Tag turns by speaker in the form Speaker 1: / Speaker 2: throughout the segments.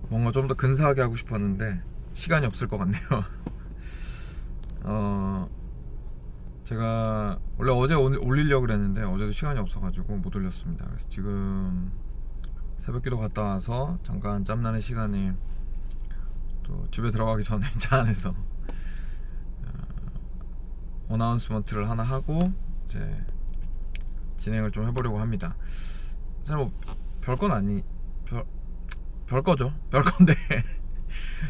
Speaker 1: 뭔가 좀 더 근사하게 하고 싶었는데 시간이 없을 것 같네요. 제가 원래 어제 올리려고 그랬는데 어제도 시간이 없어가지고 못 올렸습니다. 그래서 지금 새벽기도 갔다 와서 잠깐 짬나는 시간에 또 집에 들어가기 전에 차 안에서 어나운스먼트를 하나 하고 이제 진행을 좀 해보려고 합니다. 사실 뭐 별건 아니 별거죠. 별건데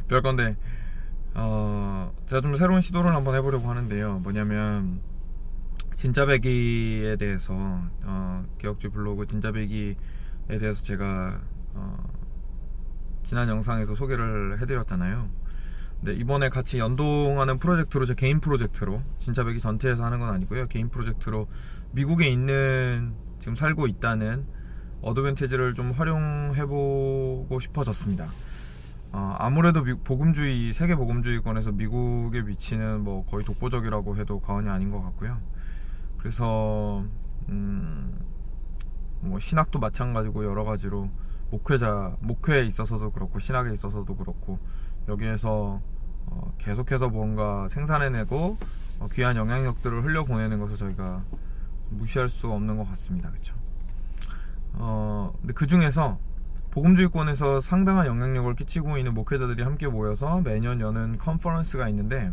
Speaker 1: 별건데 제가 좀 새로운 시도를 한번 해보려고 하는데요. 뭐냐면 진짜배기에 대해서 기억주 블로그 진짜배기에 대해서 제가 지난 영상에서 소개를 해드렸잖아요. 근데 이번에 같이 연동하는 프로젝트로, 제 개인 프로젝트로, 진짜배기 전체에서 하는 건 아니고요, 개인 프로젝트로 미국에 있는, 지금 살고 있다는 어드밴티지를 좀 활용해보고 싶어졌습니다. 아무래도 복음주의, 세계 복음주의권에서 미국의 위치는 뭐 거의 독보적이라고 해도 과언이 아닌 것 같고요. 그래서 뭐 신학도 마찬가지고 여러 가지로 목회에 있어서도 그렇고 신학에 있어서도 그렇고 여기에서 계속해서 뭔가 생산해내고 귀한 영향력들을 흘려보내는 것을 저희가 무시할 수 없는 것 같습니다. 그렇죠? 근데 그 중에서 복음주의권에서 상당한 영향력을 끼치고 있는 목회자들이 함께 모여서 매년 여는 컨퍼런스가 있는데,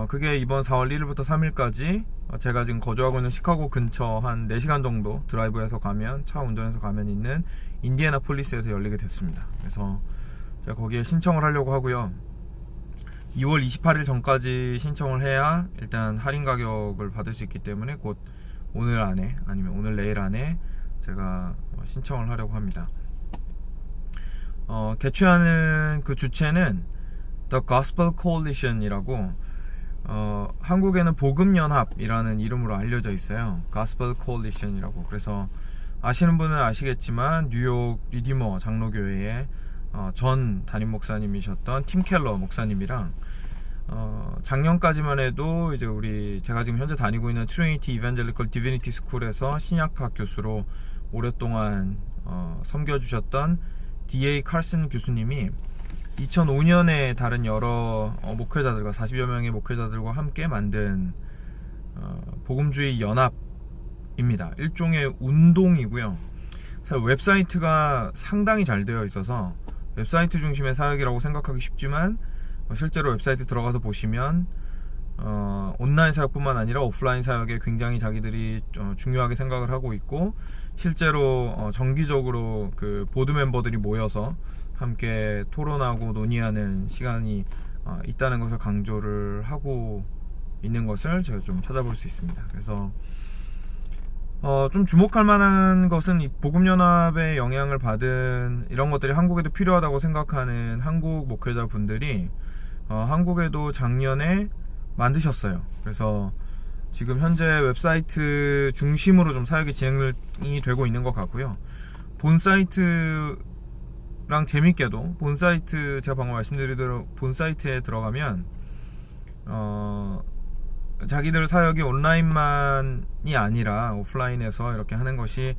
Speaker 1: 그게 이번 4월 1일부터 3일까지 제가 지금 거주하고 있는 시카고 근처 한 4시간 정도 드라이브해서 가면, 차 운전해서 가면 있는 인디애나폴리스에서 열리게 됐습니다. 그래서 제가 거기에 신청을 하려고 하고요. 2월 28일 전까지 신청을 해야 일단 할인 가격을 받을 수 있기 때문에 곧 오늘 안에, 아니면 오늘 내일 안에 제가 신청을 하려고 합니다. 개최하는 그 주체는 The Gospel Coalition이라고, 한국에는 복음연합이라는 이름으로 알려져 있어요. Gospel Coalition이라고. 그래서 아시는 분은 아시겠지만 뉴욕 리디머 장로교회의 전 담임 목사님이셨던 팀 켈러 목사님이랑 작년까지만 해도 이제 제가 지금 현재 다니고 있는 트리니티 이벤젤리컬 디비니티 스쿨에서 신약학 교수로 오랫동안 섬겨주셨던 D.A. 칼슨 교수님이 2005년에 다른 여러 목회자들과 40여 명의 목회자들과 함께 만든 복음주의 연합입니다. 일종의 운동이고요. 사실 웹사이트가 상당히 잘 되어 있어서 웹사이트 중심의 사역이라고 생각하기 쉽지만, 실제로 웹사이트 들어가서 보시면 온라인 사역뿐만 아니라 오프라인 사역에 굉장히 자기들이 중요하게 생각을 하고 있고, 실제로 정기적으로 그 보드 멤버들이 모여서 함께 토론하고 논의하는 시간이 있다는 것을 강조를 하고 있는 것을 제가 좀 찾아볼 수 있습니다. 그래서 좀 주목할 만한 것은 이 복음연합의 영향을 받은 이런 것들이 한국에도 필요하다고 생각하는 한국 목회자 분들이 한국에도 작년에 만드셨어요. 그래서 지금 현재 웹사이트 중심으로 좀 사역이 진행이 되고 있는 것 같고요. 본 사이트랑 재밌게도 본 사이트, 제가 방금 말씀드린 본 사이트에 들어가면 자기들 사역이 온라인만이 아니라 오프라인에서 이렇게 하는 것이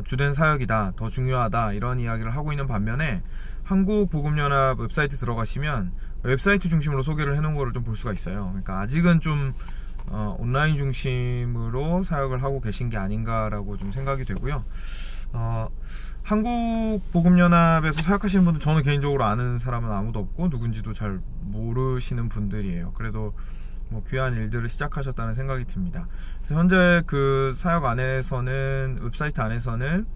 Speaker 1: 주된 사역이다, 더 중요하다, 이런 이야기를 하고 있는 반면에 한국 복음연합 웹사이트 들어가시면 웹사이트 중심으로 소개를 해놓은 거를 좀 볼 수가 있어요. 그러니까 아직은 좀 온라인 중심으로 사역을 하고 계신 게 아닌가라고 좀 생각이 되고요. 한국 복음연합에서 사역하시는 분들, 저는 개인적으로 아는 사람은 아무도 없고 누군지도 잘 모르시는 분들이에요. 그래도 뭐 귀한 일들을 시작하셨다는 생각이 듭니다. 그래서 현재 그 사역 안에서는, 웹사이트 안에서는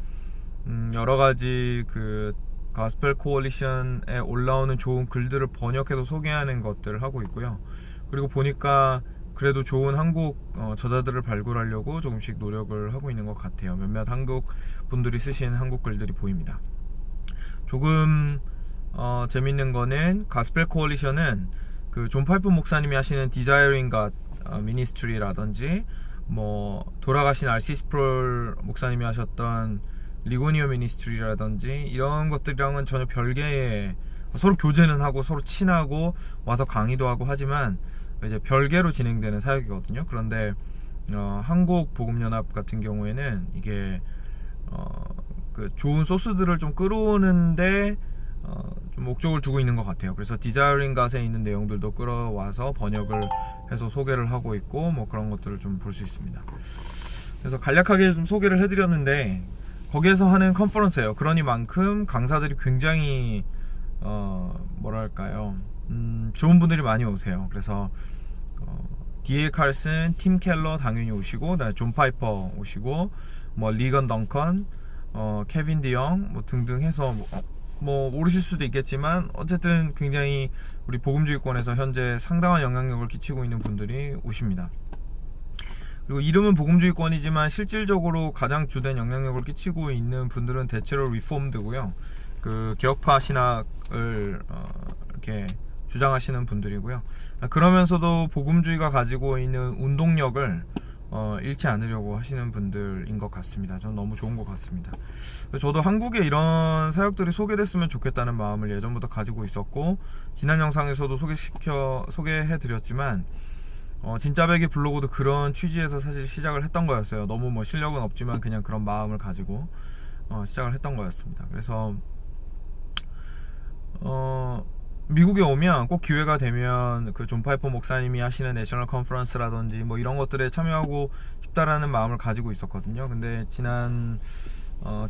Speaker 1: 여러 가지 그 가스펠 코얼리션에 올라오는 좋은 글들을 번역해서 소개하는 것들을 하고 있고요. 그리고 보니까 그래도 좋은 한국 저자들을 발굴하려고 조금씩 노력을 하고 있는 것 같아요. 몇몇 한국 분들이 쓰신 한국 글들이 보입니다. 조금 재밌는 거는 가스펠 코얼리션은 그 존 파이프 목사님이 하시는 Desiring God 미니스트리라든지, 뭐 돌아가신 R.C. 스프롤 목사님이 하셨던 리고니오 미니스트리라든지, 이런 것들이랑은 전혀 별개의, 서로 교제는 하고 서로 친하고 와서 강의도 하고 하지만 이제 별개로 진행되는 사역이거든요. 그런데 한국 복음연합 같은 경우에는 이게 그 좋은 소스들을 좀 끌어오는데 좀 목적을 두고 있는 것 같아요. 그래서 Desiring God에 있는 내용들도 끌어와서 번역을 해서 소개를 하고 있고 뭐 그런 것들을 좀 볼 수 있습니다. 그래서 간략하게 좀 소개를 해드렸는데 거기에서 하는 컨퍼런스예요. 그러니만큼 강사들이 굉장히 뭐랄까요, 좋은 분들이 많이 오세요. 그래서 D.A. 칼슨, 팀 켈러 당연히 오시고, 존 파이퍼 오시고, 뭐 리건 덩컨, 케빈 디영 뭐 등등 해서 뭐 모르실 수도 있겠지만 어쨌든 굉장히 우리 복음주의권에서 현재 상당한 영향력을 끼치고 있는 분들이 오십니다. 그리고 이름은 복음주의권이지만 실질적으로 가장 주된 영향력을 끼치고 있는 분들은 대체로 리폼드고요. 그 개혁파 신학을 이렇게 주장하시는 분들이고요. 그러면서도 복음주의가 가지고 있는 운동력을 잃지 않으려고 하시는 분들인 것 같습니다. 저는 너무 좋은 것 같습니다. 저도 한국에 이런 사역들이 소개됐으면 좋겠다는 마음을 예전부터 가지고 있었고, 지난 영상에서도 소개해드렸지만 진짜배기 블로그도 그런 취지에서 사실 시작을 했던 거였어요. 너무 뭐 실력은 없지만 그냥 그런 마음을 가지고 시작을 했던 거였습니다. 그래서 미국에 오면 꼭 기회가 되면 그 존 파이퍼 목사님이 하시는 내셔널 컨퍼런스라든지 뭐 이런 것들에 참여하고 싶다라는 마음을 가지고 있었거든요. 근데 지난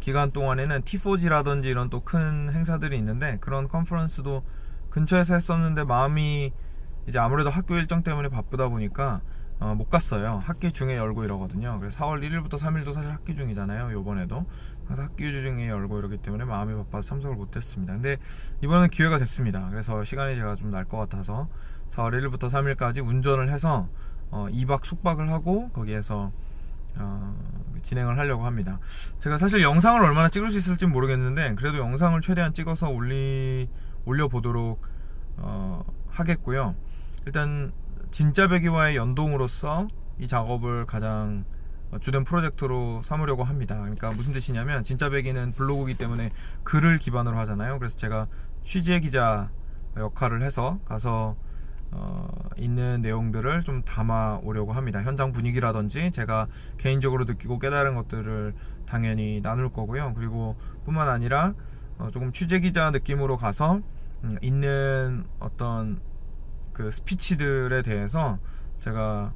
Speaker 1: 기간 동안에는 T4G라든지 이런 또 큰 행사들이 있는데 그런 컨퍼런스도 근처에서 했었는데 마음이 이제 아무래도 학교 일정 때문에 바쁘다 보니까 못 갔어요. 학기 중에 열고 이러거든요. 그래서 4월 1일부터 3일도 사실 학기 중이잖아요. 요번에도 항상 학기 중에 열고 이러기 때문에 마음이 바빠서 참석을 못했습니다. 근데 이번엔 기회가 됐습니다. 그래서 시간이 제가 좀 날 것 같아서 4월 1일부터 3일까지 운전을 해서 2박 숙박을 하고 거기에서 진행을 하려고 합니다. 제가 사실 영상을 얼마나 찍을 수 있을지 모르겠는데 그래도 영상을 최대한 찍어서 올려보도록 하겠고요. 일단 진짜배기와의 연동으로서 이 작업을 가장 주된 프로젝트로 삼으려고 합니다. 그러니까 무슨 뜻이냐면 진짜배기는 블로그이기 때문에 글을 기반으로 하잖아요. 그래서 제가 취재 기자 역할을 해서 가서 있는 내용들을 좀 담아 오려고 합니다. 현장 분위기라든지 제가 개인적으로 느끼고 깨달은 것들을 당연히 나눌 거고요. 그리고 뿐만 아니라 조금 취재 기자 느낌으로 가서 있는 어떤 그 스피치들에 대해서 제가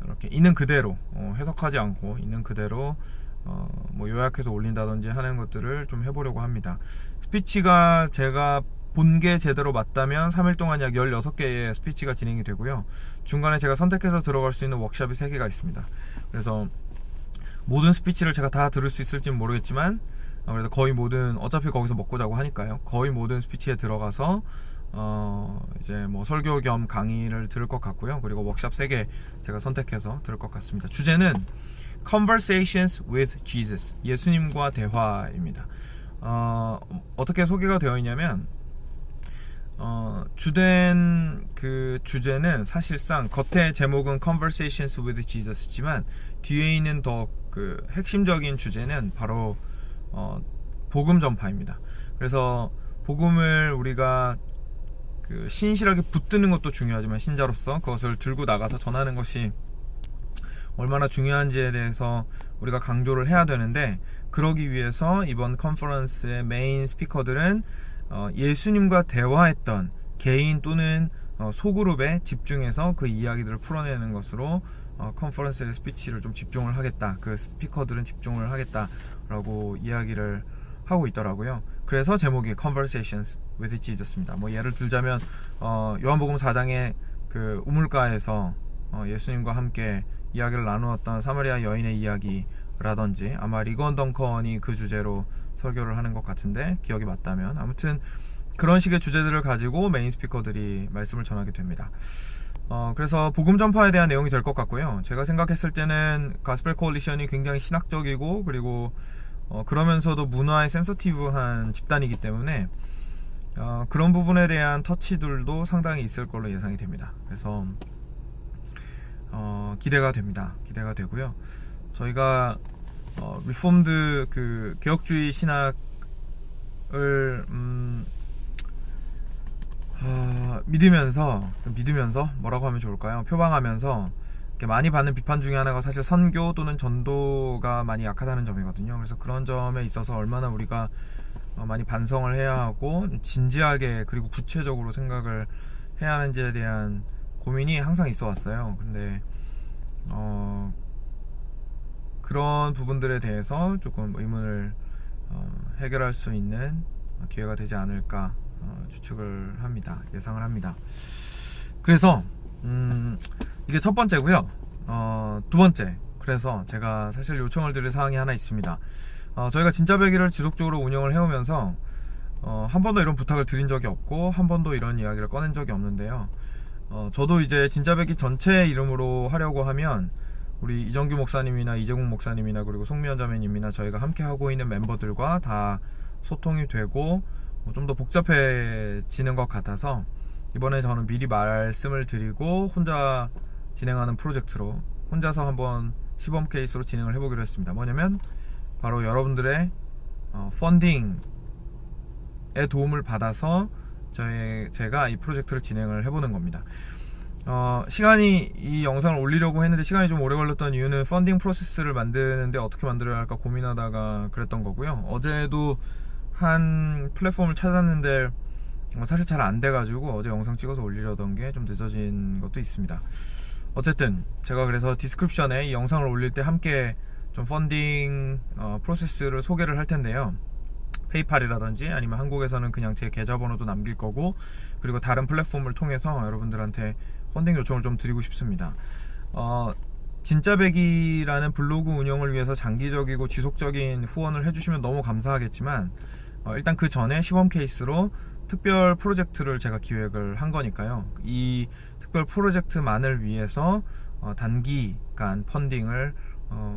Speaker 1: 이렇게 있는 그대로 해석하지 않고 있는 그대로 뭐 요약해서 올린다든지 하는 것들을 좀 해보려고 합니다. 스피치가 제가 본 게 제대로 맞다면 3일 동안 약 16개의 스피치가 진행이 되고요. 중간에 제가 선택해서 들어갈 수 있는 워크숍이 3개가 있습니다. 그래서 모든 스피치를 제가 다 들을 수 있을지는 모르겠지만 그래도 거의 모든, 어차피 거기서 먹고 자고 하니까요, 거의 모든 스피치에 들어가서 이제 뭐 설교 겸 강의를 들을 것 같고요. 그리고 워크숍 3개 제가 선택해서 들을 것 같습니다. 주제는 Conversations with Jesus, 예수님과 대화입니다. 어떻게 소개가 되어 있냐면 주된 그 주제는 사실상 겉에 제목은 Conversations with Jesus지만 뒤에 있는 더 그 핵심적인 주제는 바로 복음 전파입니다. 그래서 복음을 우리가 그 신실하게 붙드는 것도 중요하지만 신자로서 그것을 들고 나가서 전하는 것이 얼마나 중요한지에 대해서 우리가 강조를 해야 되는데, 그러기 위해서 이번 컨퍼런스의 메인 스피커들은 예수님과 대화했던 개인 또는 소그룹에 집중해서 그 이야기들을 풀어내는 것으로 컨퍼런스의 스피치를 좀 집중을 하겠다, 그 스피커들은 집중을 하겠다라고 이야기를 하고 있더라고요. 그래서 제목이 Conversations with Jesus입니다. 뭐 예를 들자면 요한복음 4장의 그 우물가에서 예수님과 함께 이야기를 나누었던 사마리아 여인의 이야기라든지, 아마 리건 덩컨이 그 주제로 설교를 하는 것 같은데 기억이 맞다면, 아무튼 그런 식의 주제들을 가지고 메인 스피커들이 말씀을 전하게 됩니다. 그래서 복음 전파에 대한 내용이 될 것 같고요. 제가 생각했을 때는 가스펠 코얼리션이 굉장히 신학적이고 그리고 그러면서도 문화에 센서티브한 집단이기 때문에 그런 부분에 대한 터치들도 상당히 있을 걸로 예상이 됩니다. 그래서 기대가 됩니다. 기대가 되고요. 저희가 리폼드 그 개혁주의 신학을 믿으면서 뭐라고 하면 좋을까요? 표방하면서 이렇게 많이 받는 비판 중에 하나가 사실 선교 또는 전도가 많이 약하다는 점이거든요. 그래서 그런 점에 있어서 얼마나 우리가 많이 반성을 해야 하고 진지하게 그리고 구체적으로 생각을 해야 하는지에 대한 고민이 항상 있어 왔어요. 근데 그런 부분들에 대해서 조금 의문을 해결할 수 있는 기회가 되지 않을까 추측을 합니다. 예상을 합니다. 그래서 이게 첫 번째고요. 두 번째, 그래서 제가 사실 요청을 드릴 사항이 하나 있습니다. 저희가 진짜배기를 지속적으로 운영을 해오면서 한 번도 이런 부탁을 드린 적이 없고 한 번도 이런 이야기를 꺼낸 적이 없는데요. 저도 이제 진짜배기 전체 이름으로 하려고 하면 우리 이정규 목사님이나 이재국 목사님이나 그리고 송미연 자매님이나 저희가 함께 하고 있는 멤버들과 다 소통이 되고 좀 더 복잡해지는 것 같아서 이번에 저는 미리 말씀을 드리고 혼자 진행하는 프로젝트로 혼자서 한번 시범 케이스로 진행을 해보기로 했습니다. 뭐냐면 바로 여러분들의 펀딩에 도움을 받아서 제가 이 프로젝트를 진행을 해보는 겁니다. 시간이 이 영상을 올리려고 했는데 시간이 좀 오래 걸렸던 이유는 펀딩 프로세스를 만드는데 어떻게 만들어야 할까 고민하다가 그랬던 거고요. 어제도 한 플랫폼을 찾았는데 사실 잘 안 돼가지고 어제 영상 찍어서 올리려던 게 좀 늦어진 것도 있습니다. 어쨌든 제가 그래서 디스크립션에 이 영상을 올릴 때 함께 좀 펀딩 프로세스를 소개를 할 텐데요. 페이팔이라든지 아니면 한국에서는 그냥 제 계좌번호도 남길 거고, 그리고 다른 플랫폼을 통해서 여러분들한테 펀딩 요청을 좀 드리고 싶습니다. 진짜배기라는 블로그 운영을 위해서 장기적이고 지속적인 후원을 해주시면 너무 감사하겠지만 일단 그 전에 시범 케이스로 특별 프로젝트를 제가 기획을 한 거니까요. 이 특별 프로젝트만을 위해서 단기간 펀딩을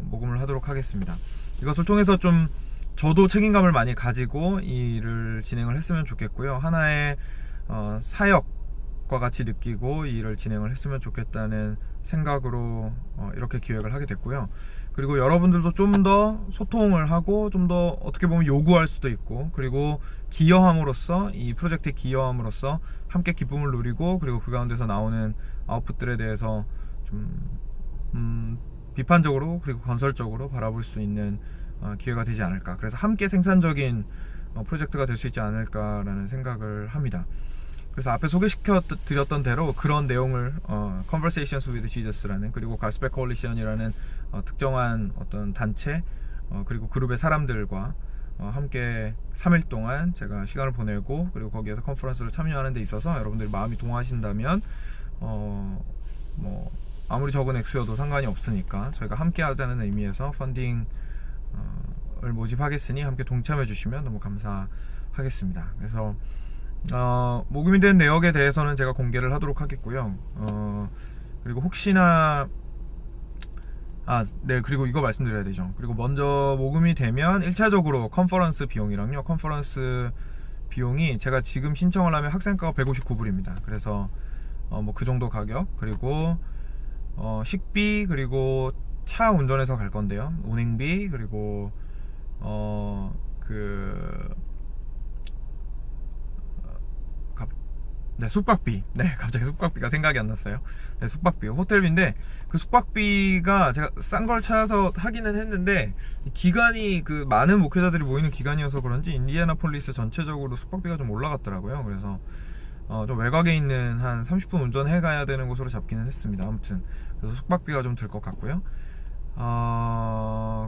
Speaker 1: 모금을 하도록 하겠습니다. 이것을 통해서 좀 저도 책임감을 많이 가지고 이 일을 진행을 했으면 좋겠고요. 하나의 사역과 같이 느끼고 이 일을 진행을 했으면 좋겠다는 생각으로 이렇게 기획을 하게 됐고요. 그리고 여러분들도 좀 더 소통을 하고 좀 더 어떻게 보면 요구할 수도 있고, 그리고 기여함으로써 이 프로젝트에 기여함으로써 함께 기쁨을 누리고, 그리고 그 가운데서 나오는 아웃풋들에 대해서 좀 비판적으로 그리고 건설적으로 바라볼 수 있는 기회가 되지 않을까. 그래서 함께 생산적인 프로젝트가 될 수 있지 않을까라는 생각을 합니다. 그래서 앞에 소개시켜 드렸던 대로 그런 내용을 Conversations with Jesus라는, 그리고 Gospel Coalition이라는 특정한 어떤 단체 그리고 그룹의 사람들과 함께 3일 동안 제가 시간을 보내고, 그리고 거기에서 컨퍼런스를 참여하는 데 있어서 여러분들이 마음이 동하신다면 뭐 아무리 적은 액수여도 상관이 없으니까 저희가 함께 하자는 의미에서 펀딩을 모집하겠으니 함께 동참해 주시면 너무 감사하겠습니다. 그래서 모금이 된 내역에 대해서는 제가 공개를 하도록 하겠고요. 그리고 혹시나 네, 그리고 이거 말씀드려야 되죠. 그리고 먼저 모금이 되면 1차적으로 컨퍼런스 비용이랑요, 컨퍼런스 비용이 제가 지금 신청을 하면 학생가가 159불입니다. 그래서 뭐 그 정도 가격, 그리고 식비, 그리고 차 운전해서 갈 건데요, 운행비, 그리고 숙박비. 네, 갑자기 숙박비가 생각이 안 났어요. 네, 숙박비, 호텔비인데 그 숙박비가 제가 싼 걸 찾아서 하기는 했는데 기간이 그 많은 목회자들이 모이는 기간이어서 그런지 인디애나폴리스 전체적으로 숙박비가 좀 올라갔더라고요. 그래서 좀 외곽에 있는 한 30분 운전해 가야 되는 곳으로 잡기는 했습니다. 아무튼 그래서 숙박비가 좀 들 것 같고요.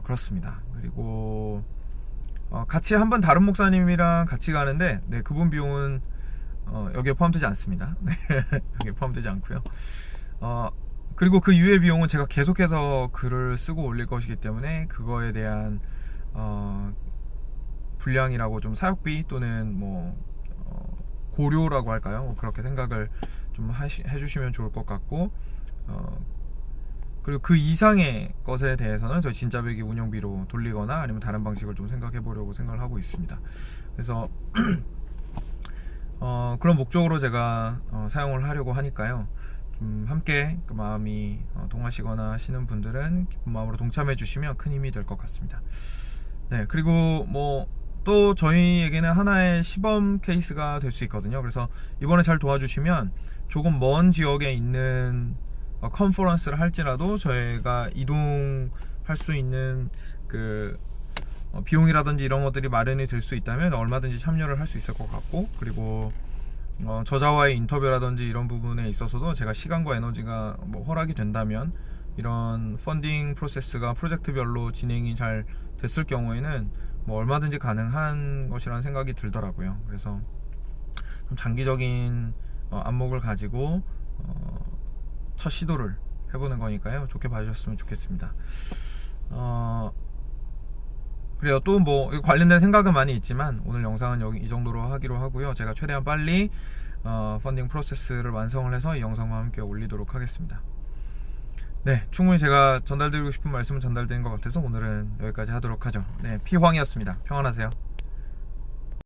Speaker 1: 그렇습니다. 그리고 같이 한번 다른 목사님이랑 같이 가는데, 네, 그분 비용은 여기에 포함되지 않습니다. 네, 여기에 포함되지 않고요. 그리고 그 이외의 비용은 제가 계속해서 글을 쓰고 올릴 것이기 때문에 그거에 대한 분량이라고 좀 사역비 또는 뭐 고료라고 할까요? 뭐 그렇게 생각을 좀 해주시면 좋을 것 같고, 그리고 그 이상의 것에 대해서는 저희 진짜배기 운영비로 돌리거나 아니면 다른 방식을 좀 생각해 보려고 생각을 하고 있습니다. 그래서 그런 목적으로 제가 사용을 하려고 하니까요, 좀 함께 그 마음이 동하시거나 하시는 분들은 기쁜 마음으로 동참해 주시면 큰 힘이 될 것 같습니다. 네, 그리고 뭐 또 저희에게는 하나의 시범 케이스가 될 수 있거든요. 그래서 이번에 잘 도와주시면 조금 먼 지역에 있는 컨퍼런스를 할지라도 저희가 이동할 수 있는 그 비용이라든지 이런 것들이 마련이 될 수 있다면 얼마든지 참여를 할 수 있을 것 같고, 그리고 저자와의 인터뷰라든지 이런 부분에 있어서도 제가 시간과 에너지가 뭐 허락이 된다면 이런 펀딩 프로세스가 프로젝트별로 진행이 잘 됐을 경우에는 뭐 얼마든지 가능한 것이라는 생각이 들더라고요. 그래서 좀 장기적인 안목을 가지고 첫 시도를 해보는 거니까요. 좋게 봐주셨으면 좋겠습니다. 그래요. 또 뭐 관련된 생각은 많이 있지만 오늘 영상은 여기 이 정도로 하기로 하고요. 제가 최대한 빨리 펀딩 프로세스를 완성을 해서 이 영상과 함께 올리도록 하겠습니다. 네, 충분히 제가 전달드리고 싶은 말씀은 전달된 것 같아서 오늘은 여기까지 하도록 하죠. 네, 피황이었습니다. 평안하세요.